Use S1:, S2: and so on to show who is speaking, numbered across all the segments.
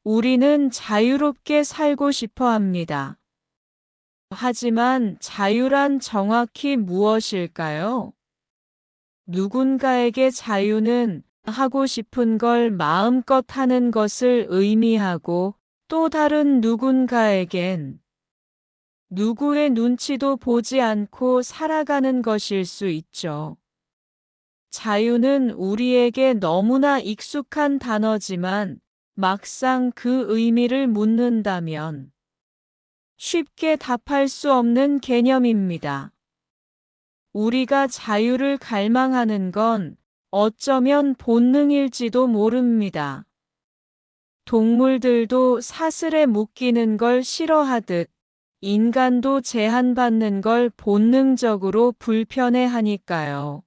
S1: 우리는 자유롭게 살고 싶어 합니다. 하지만 자유란 정확히 무엇일까요? 누군가에게 자유는 하고 싶은 걸 마음껏 하는 것을 의미하고, 또 다른 누군가에겐 누구의 눈치도 보지 않고 살아가는 것일 수 있죠. 자유는 우리에게 너무나 익숙한 단어지만 막상 그 의미를 묻는다면 쉽게 답할 수 없는 개념입니다. 우리가 자유를 갈망하는 건 어쩌면 본능일지도 모릅니다. 동물들도 사슬에 묶이는 걸 싫어하듯 인간도 제한받는 걸 본능적으로 불편해하니까요.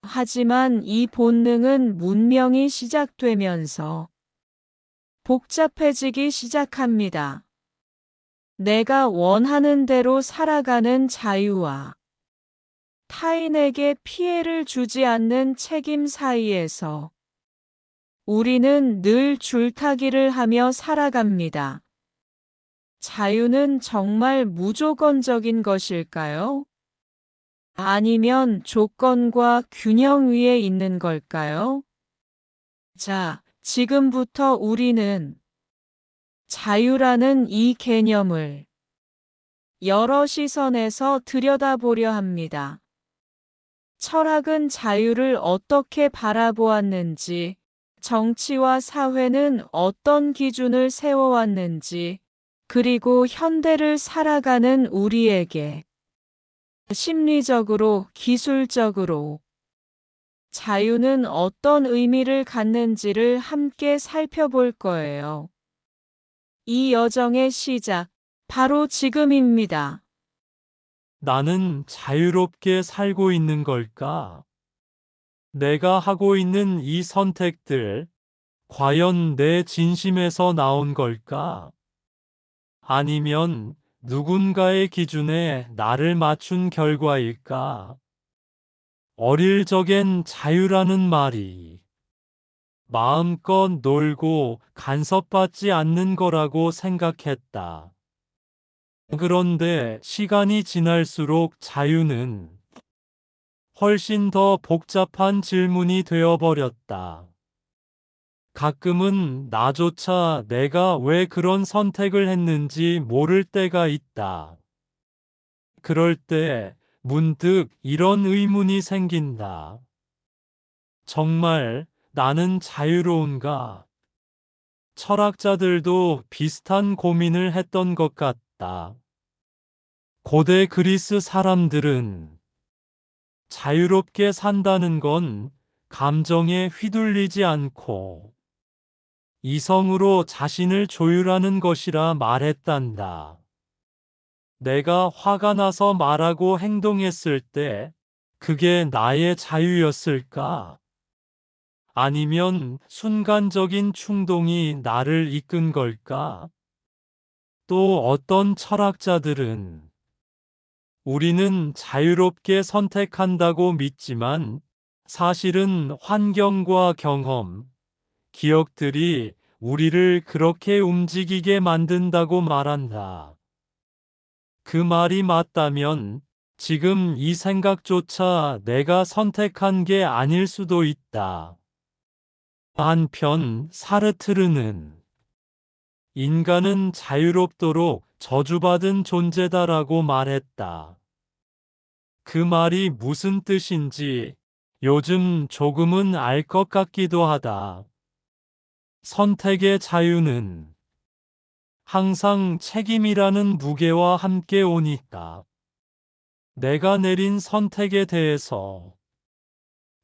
S1: 하지만 이 본능은 문명이 시작되면서 복잡해지기 시작합니다. 내가 원하는 대로 살아가는 자유와 타인에게 피해를 주지 않는 책임 사이에서 우리는 늘 줄타기를 하며 살아갑니다. 자유는 정말 무조건적인 것일까요? 아니면 조건과 균형 위에 있는 걸까요? 자, 지금부터 우리는 자유라는 이 개념을 여러 시선에서 들여다보려 합니다. 철학은 자유를 어떻게 바라보았는지, 정치와 사회는 어떤 기준을 세워왔는지, 그리고 현대를 살아가는 우리에게 심리적으로, 기술적으로 자유는 어떤 의미를 갖는지를 함께 살펴볼 거예요. 이 여정의 시작, 바로 지금입니다.
S2: 나는 자유롭게 살고 있는 걸까? 내가 하고 있는 이 선택들, 과연 내 진심에서 나온 걸까? 아니면 누군가의 기준에 나를 맞춘 결과일까? 어릴 적엔 자유라는 말이 마음껏 놀고 간섭받지 않는 거라고 생각했다. 그런데 시간이 지날수록 자유는 훨씬 더 복잡한 질문이 되어버렸다. 가끔은 나조차 내가 왜 그런 선택을 했는지 모를 때가 있다. 그럴 때 문득 이런 의문이 생긴다. 정말 나는 자유로운가? 철학자들도 비슷한 고민을 했던 것 같다. 고대 그리스 사람들은 자유롭게 산다는 건 감정에 휘둘리지 않고 이성으로 자신을 조율하는 것이라 말했단다. 내가 화가 나서 말하고 행동했을 때 그게 나의 자유였을까? 아니면 순간적인 충동이 나를 이끈 걸까? 또 어떤 철학자들은 우리는 자유롭게 선택한다고 믿지만 사실은 환경과 경험, 기억들이 우리를 그렇게 움직이게 만든다고 말한다. 그 말이 맞다면 지금 이 생각조차 내가 선택한 게 아닐 수도 있다. 한편 사르트르는 인간은 자유롭도록 저주받은 존재다라고 말했다. 그 말이 무슨 뜻인지 요즘 조금은 알 것 같기도 하다. 선택의 자유는 항상 책임이라는 무게와 함께 오니까 내가 내린 선택에 대해서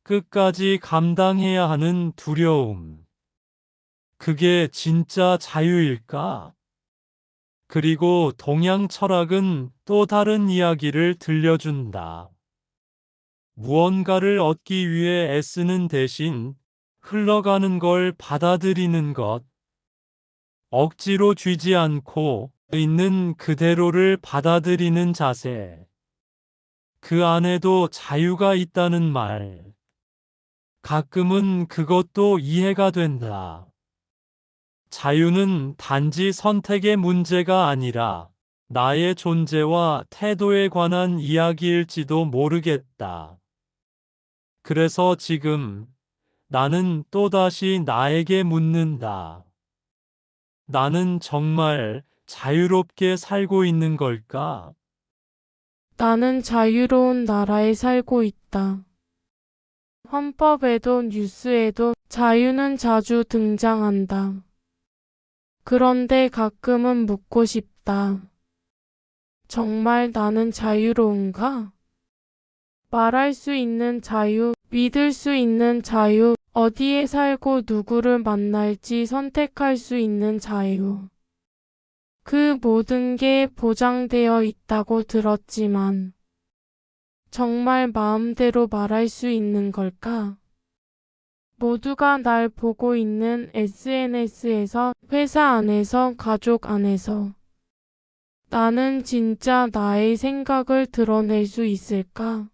S2: 끝까지 감당해야 하는 두려움. 그게 진짜 자유일까? 그리고 동양 철학은 또 다른 이야기를 들려준다. 무언가를 얻기 위해 애쓰는 대신 흘러가는 걸 받아들이는 것, 억지로 쥐지 않고 있는 그대로를 받아들이는 자세. 그 안에도 자유가 있다는 말. 가끔은 그것도 이해가 된다. 자유는 단지 선택의 문제가 아니라 나의 존재와 태도에 관한 이야기일지도 모르겠다. 그래서 지금 나는 또다시 나에게 묻는다. 나는 정말 자유롭게 살고 있는 걸까?
S3: 나는 자유로운 나라에 살고 있다. 헌법에도 뉴스에도 자유는 자주 등장한다. 그런데 가끔은 묻고 싶다. 정말 나는 자유로운가? 말할 수 있는 자유, 믿을 수 있는 자유, 어디에 살고 누구를 만날지 선택할 수 있는 자유. 그 모든 게 보장되어 있다고 들었지만, 정말 마음대로 말할 수 있는 걸까? 모두가 날 보고 있는 SNS에서, 회사 안에서, 가족 안에서. 나는 진짜 나의 생각을 드러낼 수 있을까?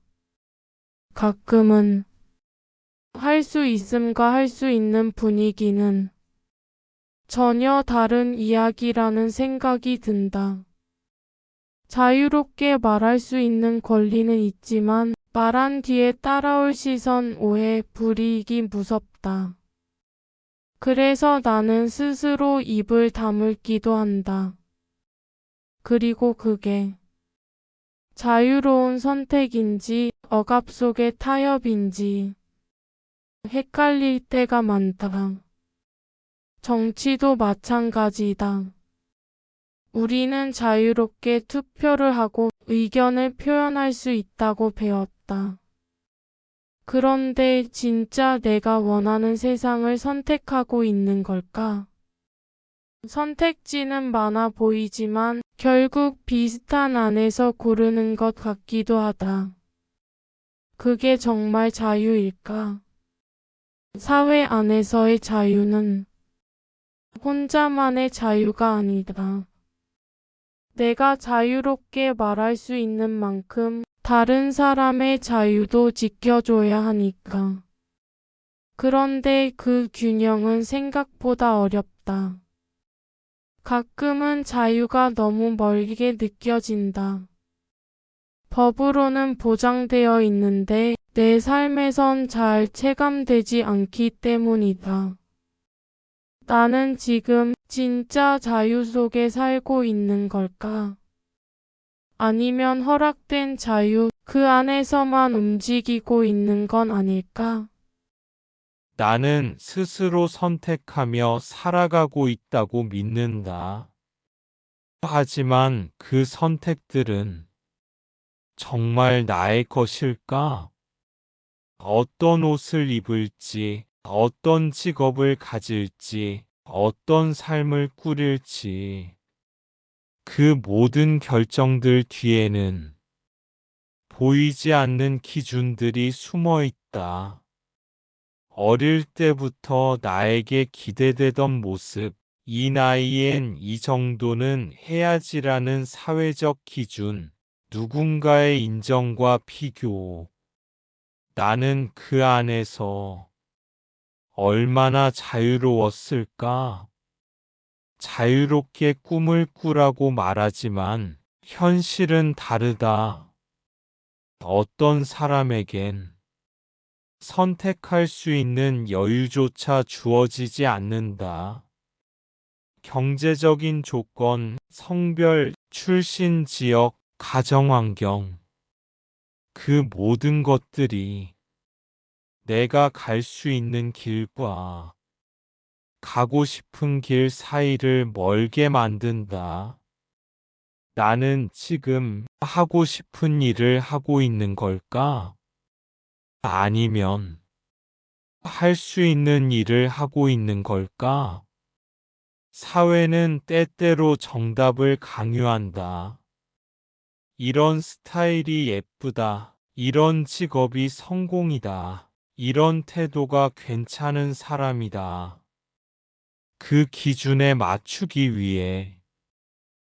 S3: 가끔은 할 수 있음과 할 수 있는 분위기는 전혀 다른 이야기라는 생각이 든다. 자유롭게 말할 수 있는 권리는 있지만 말한 뒤에 따라올 시선, 오해, 불이익이 무섭다. 그래서 나는 스스로 입을 다물기도 한다. 그리고 그게 자유로운 선택인지 억압 속의 타협인지 헷갈릴 때가 많다. 정치도 마찬가지다. 우리는 자유롭게 투표를 하고 의견을 표현할 수 있다고 배웠다. 그런데 진짜 내가 원하는 세상을 선택하고 있는 걸까? 선택지는 많아 보이지만 결국 비슷한 안에서 고르는 것 같기도 하다. 그게 정말 자유일까? 사회 안에서의 자유는 혼자만의 자유가 아니다. 내가 자유롭게 말할 수 있는 만큼 다른 사람의 자유도 지켜줘야 하니까. 그런데 그 균형은 생각보다 어렵다. 가끔은 자유가 너무 멀게 느껴진다. 법으로는 보장되어 있는데 내 삶에선 잘 체감되지 않기 때문이다. 나는 지금 진짜 자유 속에 살고 있는 걸까? 아니면 허락된 자유, 그 안에서만 움직이고 있는 건 아닐까?
S4: 나는 스스로 선택하며 살아가고 있다고 믿는다. 하지만 그 선택들은 정말 나의 것일까? 어떤 옷을 입을지, 어떤 직업을 가질지, 어떤 삶을 꾸릴지, 그 모든 결정들 뒤에는 보이지 않는 기준들이 숨어 있다. 어릴 때부터 나에게 기대되던 모습, 이 나이엔 이 정도는 해야지라는 사회적 기준, 누군가의 인정과 비교. 나는 그 안에서 얼마나 자유로웠을까? 자유롭게 꿈을 꾸라고 말하지만 현실은 다르다. 어떤 사람에겐 선택할 수 있는 여유조차 주어지지 않는다. 경제적인 조건, 성별, 출신 지역, 가정환경. 그 모든 것들이 내가 갈 수 있는 길과 가고 싶은 길 사이를 멀게 만든다. 나는 지금 하고 싶은 일을 하고 있는 걸까? 아니면 할 수 있는 일을 하고 있는 걸까? 사회는 때때로 정답을 강요한다. 이런 스타일이 예쁘다. 이런 직업이 성공이다. 이런 태도가 괜찮은 사람이다. 그 기준에 맞추기 위해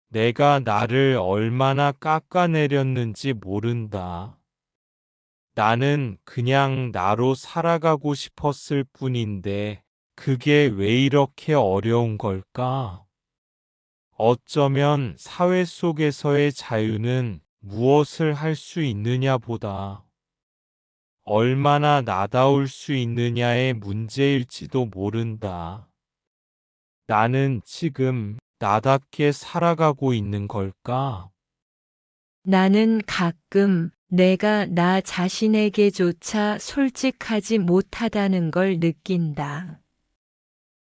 S4: 내가 나를 얼마나 깎아내렸는지 모른다. 나는 그냥 나로 살아가고 싶었을 뿐인데 그게 왜 이렇게 어려운 걸까? 어쩌면 사회 속에서의 자유는 무엇을 할 수 있느냐보다 얼마나 나다울 수 있느냐의 문제일지도 모른다. 나는 지금 나답게 살아가고 있는 걸까?
S1: 나는 가끔 내가 나 자신에게조차 솔직하지 못하다는 걸 느낀다.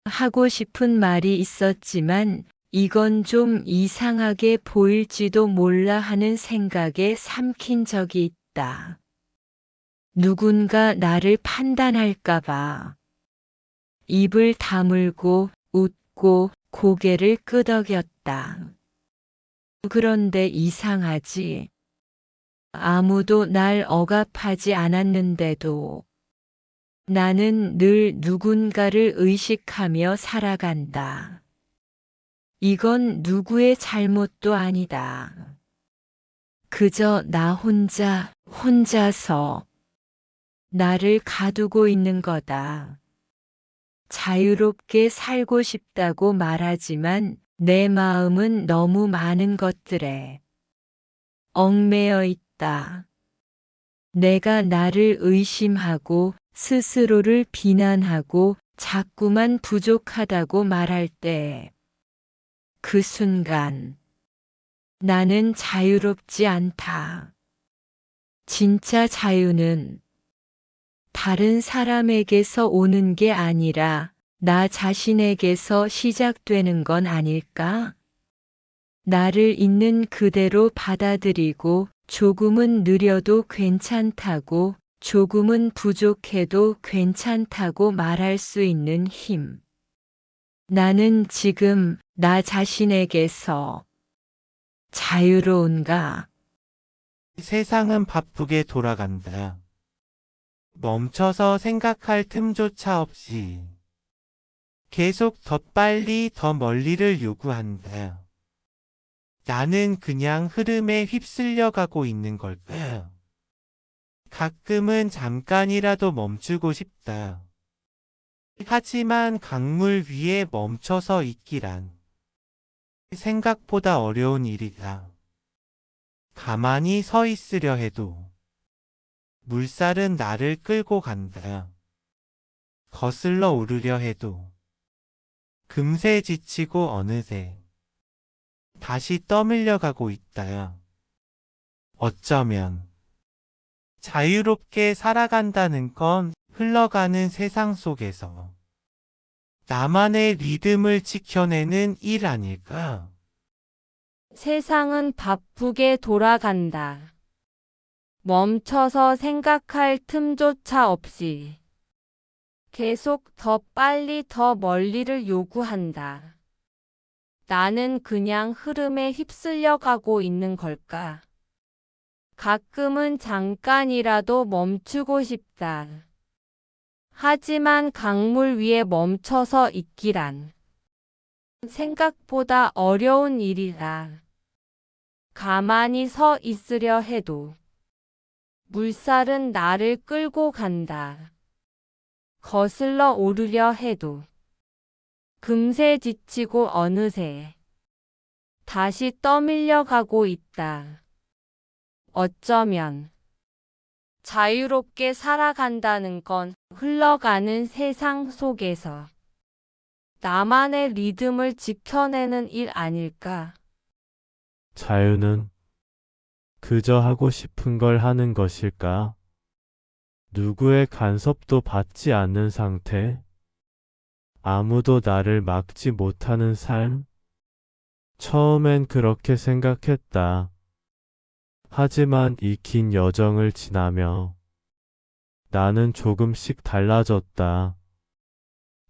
S1: 하고 싶은 말이 있었지만 이건 좀 이상하게 보일지도 몰라 하는 생각에 삼킨 적이 있다. 누군가 나를 판단할까봐. 입을 다물고 웃고 고개를 끄덕였다. 그런데 이상하지. 아무도 날 억압하지 않았는데도 나는 늘 누군가를 의식하며 살아간다. 이건 누구의 잘못도 아니다. 그저 나 혼자서 나를 가두고 있는 거다. 자유롭게 살고 싶다고 말하지만 내 마음은 너무 많은 것들에 얽매여 있다. 내가 나를 의심하고 스스로를 비난하고 자꾸만 부족하다고 말할 때 그 순간 나는 자유롭지 않다. 진짜 자유는 다른 사람에게서 오는 게 아니라 나 자신에게서 시작되는 건 아닐까? 나를 있는 그대로 받아들이고 조금은 느려도 괜찮다고, 조금은 부족해도 괜찮다고 말할 수 있는 힘. 나는 지금 나 자신에게서 자유로운가?
S5: 세상은 바쁘게 돌아간다. 멈춰서 생각할 틈조차 없이 계속 더 빨리 더 멀리를 요구한다. 나는 그냥 흐름에 휩쓸려 가고 있는 걸까? 가끔은 잠깐이라도 멈추고 싶다. 하지만 강물 위에 멈춰서 있기란 생각보다 어려운 일이다. 가만히 서 있으려 해도 물살은 나를 끌고 간다. 거슬러 오르려 해도 금세 지치고 어느새 다시 떠밀려 가고 있다. 어쩌면 자유롭게 살아간다는 건 흘러가는 세상 속에서 나만의 리듬을 지켜내는 일 아닐까?
S3: 세상은 바쁘게 돌아간다. 멈춰서 생각할 틈조차 없이 계속 더 빨리 더 멀리를 요구한다. 나는 그냥 흐름에 휩쓸려 가고 있는 걸까? 가끔은 잠깐이라도 멈추고 싶다. 하지만 강물 위에 멈춰서 있기란 생각보다 어려운 일이라. 가만히 서 있으려 해도 물살은 나를 끌고 간다. 거슬러 오르려 해도 금세 지치고 어느새 다시 떠밀려 가고 있다. 어쩌면 자유롭게 살아간다는 건 흘러가는 세상 속에서 나만의 리듬을 지켜내는 일 아닐까?
S6: 자유는 그저 하고 싶은 걸 하는 것일까? 누구의 간섭도 받지 않는 상태? 아무도 나를 막지 못하는 삶? 처음엔 그렇게 생각했다. 하지만 이 긴 여정을 지나며 나는 조금씩 달라졌다.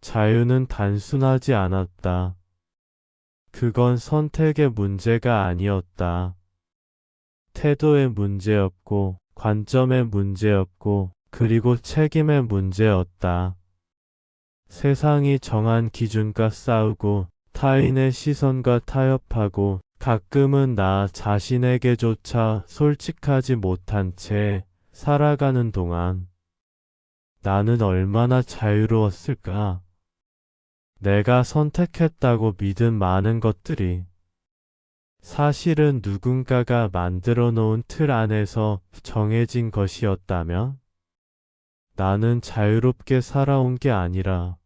S6: 자유는 단순하지 않았다. 그건 선택의 문제가 아니었다. 태도의 문제였고, 관점의 문제였고, 그리고 책임의 문제였다. 세상이 정한 기준과 싸우고, 타인의 시선과 타협하고, 가끔은 나 자신에게조차 솔직하지 못한 채 살아가는 동안 나는 얼마나 자유로웠을까? 내가 선택했다고 믿은 많은 것들이 사실은 누군가가 만들어 놓은 틀 안에서 정해진 것이었다면 나는 자유롭게 살아온 게 아니라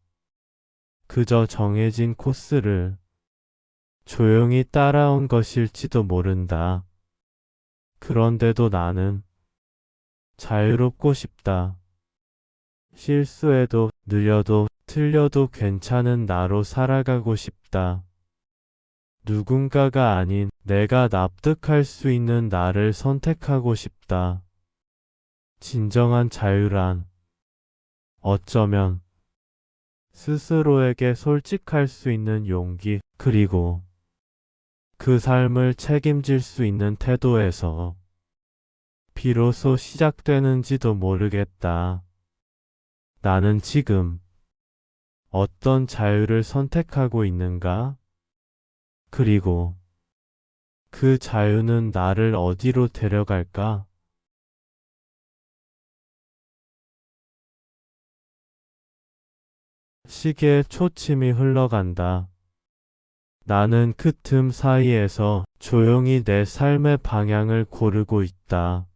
S6: 그저 정해진 코스를 조용히 따라온 것일지도 모른다. 그런데도 나는 자유롭고 싶다. 실수해도 느려도 틀려도 괜찮은 나로 살아가고 싶다. 누군가가 아닌 내가 납득할 수 있는 나를 선택하고 싶다. 진정한 자유란 어쩌면 스스로에게 솔직할 수 있는 용기, 그리고 그 삶을 책임질 수 있는 태도에서 비로소 시작되는지도 모르겠다. 나는 지금 어떤 자유를 선택하고 있는가? 그리고 그 자유는 나를 어디로 데려갈까? 시계의 초침이 흘러간다. 나는 그 틈 사이에서 조용히 내 삶의 방향을 고르고 있다.